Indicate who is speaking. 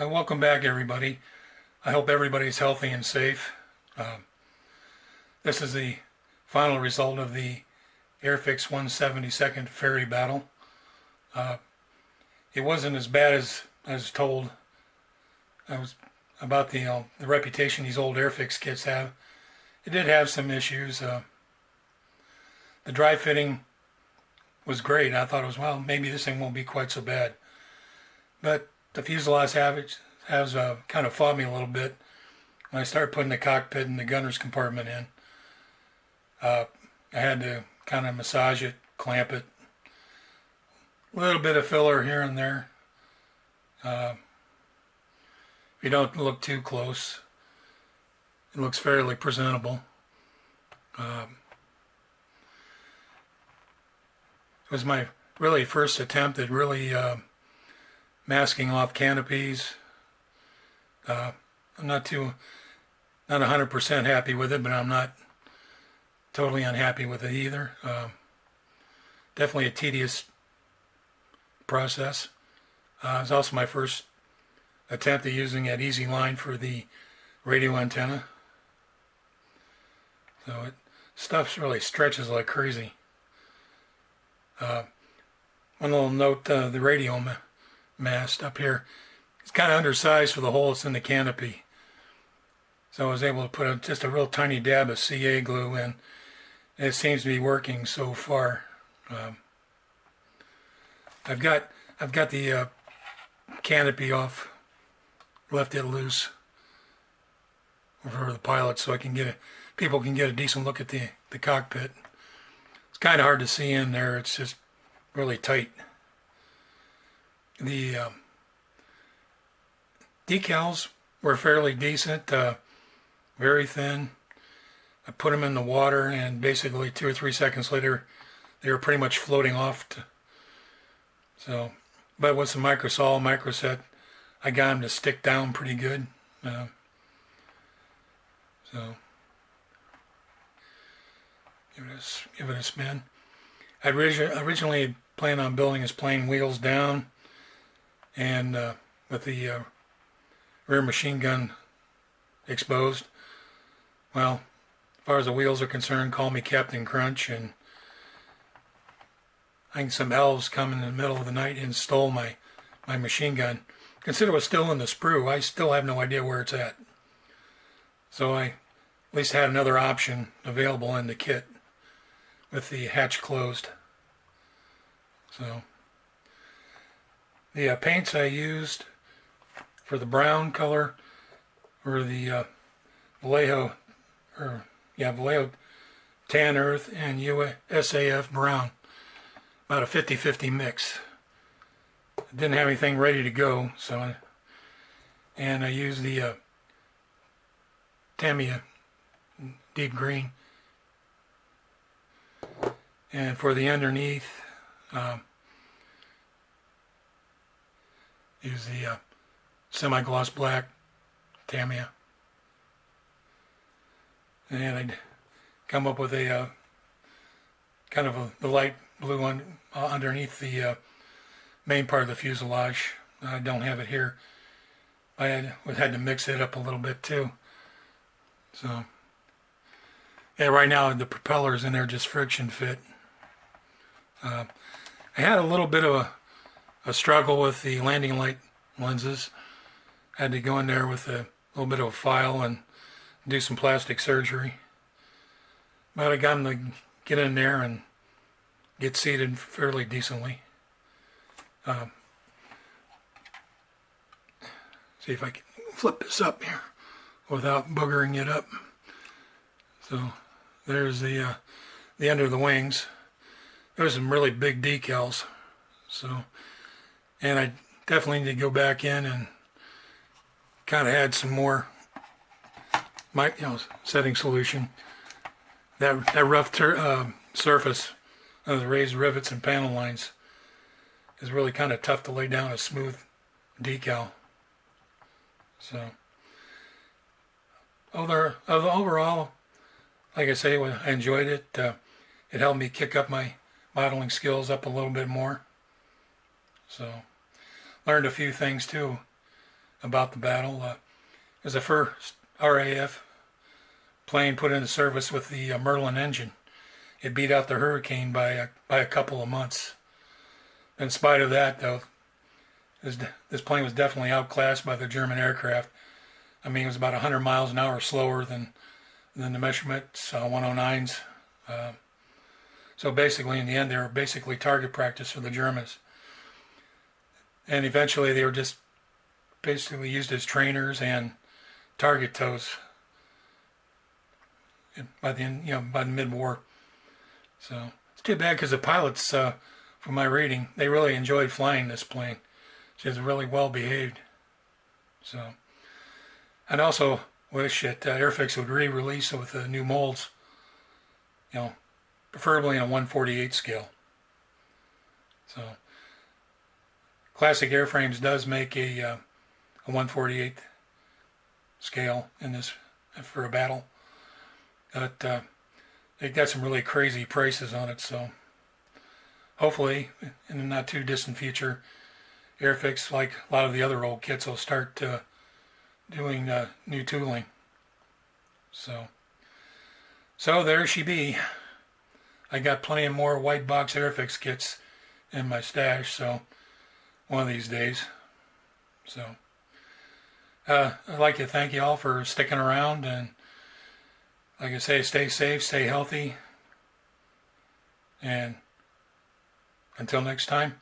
Speaker 1: Welcome back, everybody. I hope everybody's healthy and safe. This is the final result of the Airfix 172nd Fairey battle. It wasn't as bad as I was told. I was about the reputation these old Airfix kits have. It did have some issues. The dry fitting was great. I thought it was, well, maybe this thing won't be quite so bad. But the fuselage has kind of fought me a little bit when I started putting the cockpit and the gunner's compartment in. I had to kind of massage it, clamp it. A little bit of filler here and there. If you don't look too close, it looks fairly presentable. It was my really first attempt at really masking off canopies. I'm not 100% happy with it, but I'm not totally unhappy with it either. Definitely a tedious process. It was also my first attempt at using that easy line for the radio antenna. So stuff really stretches like crazy. One little note, the radio mast up here, it's kind of undersized for the hole that's in the canopy. So I was able to put just a real tiny dab of CA glue in, and it seems to be working so far. I've got the canopy off, left it loose for the pilot, so people can get a decent look at the cockpit. It's kind of hard to see in there. It's just really tight. The decals were fairly decent, very thin. I put them in the water, and basically 2 or 3 seconds later, they were pretty much floating off. But with some microset, I got them to stick down pretty good. So give it a spin. I originally planned on building this plane wheels down, and with the rear machine gun exposed. Well, as far as the wheels are concerned, call me Captain Crunch, and I think some elves come in the middle of the night and stole my machine gun. Consider it was still in the sprue. I still have no idea where it's at. So I at least had another option available in the kit with the hatch closed. So the paints I used for the brown color were the Vallejo Tan Earth and USAF Brown. About a 50-50 mix. Didn't have anything ready to go, and I used the Tamiya Deep Green. And for the underneath, use the semi-gloss black Tamiya. And I'd come up with a kind of the light blue underneath the main part of the fuselage. I don't have it here. I had to mix it up a little bit too. So yeah, right now the propellers in there just friction fit. I had a little bit of a struggle with the landing light lenses. Had to go in there with a little bit of a file and do some plastic surgery. But I got them to get in there and get seated fairly decently. See if I can flip this up here without boogering it up. So there's the end of the wings. There's some really big decals. So, and I definitely need to go back in and kind of add some more setting solution. That rough surface of the raised rivets and panel lines is really kind of tough to lay down a smooth decal. So overall, like I say, I enjoyed it. It helped me kick up my modeling skills up a little bit more. So learned a few things too. about the battle. It was the first RAF plane put into service with the Merlin engine. It beat out the Hurricane by a couple of months. In spite of that, though, this plane was definitely outclassed by the German aircraft. I mean, it was about 100 miles an hour slower than the Messerschmitt 109s. So basically, in the end, they were basically target practice for the Germans. And eventually, they were just basically used as trainers and target tows by the mid-war. So it's too bad because the pilots, from my reading, they really enjoyed flying this plane. She was really well behaved. So, and also wish that Airfix would re-release it with the new molds. Preferably in a 1/48 scale. So, Classic Airframes does make a 1/48 scale in this for a battle, but they got some really crazy prices on it. So, hopefully, in the not too distant future, Airfix, like a lot of the other old kits, will start doing new tooling. So there she be. I got plenty of more white box Airfix kits in my stash, so one of these days. So I'd like to thank you all for sticking around, and like I say, stay safe, stay healthy, and until next time,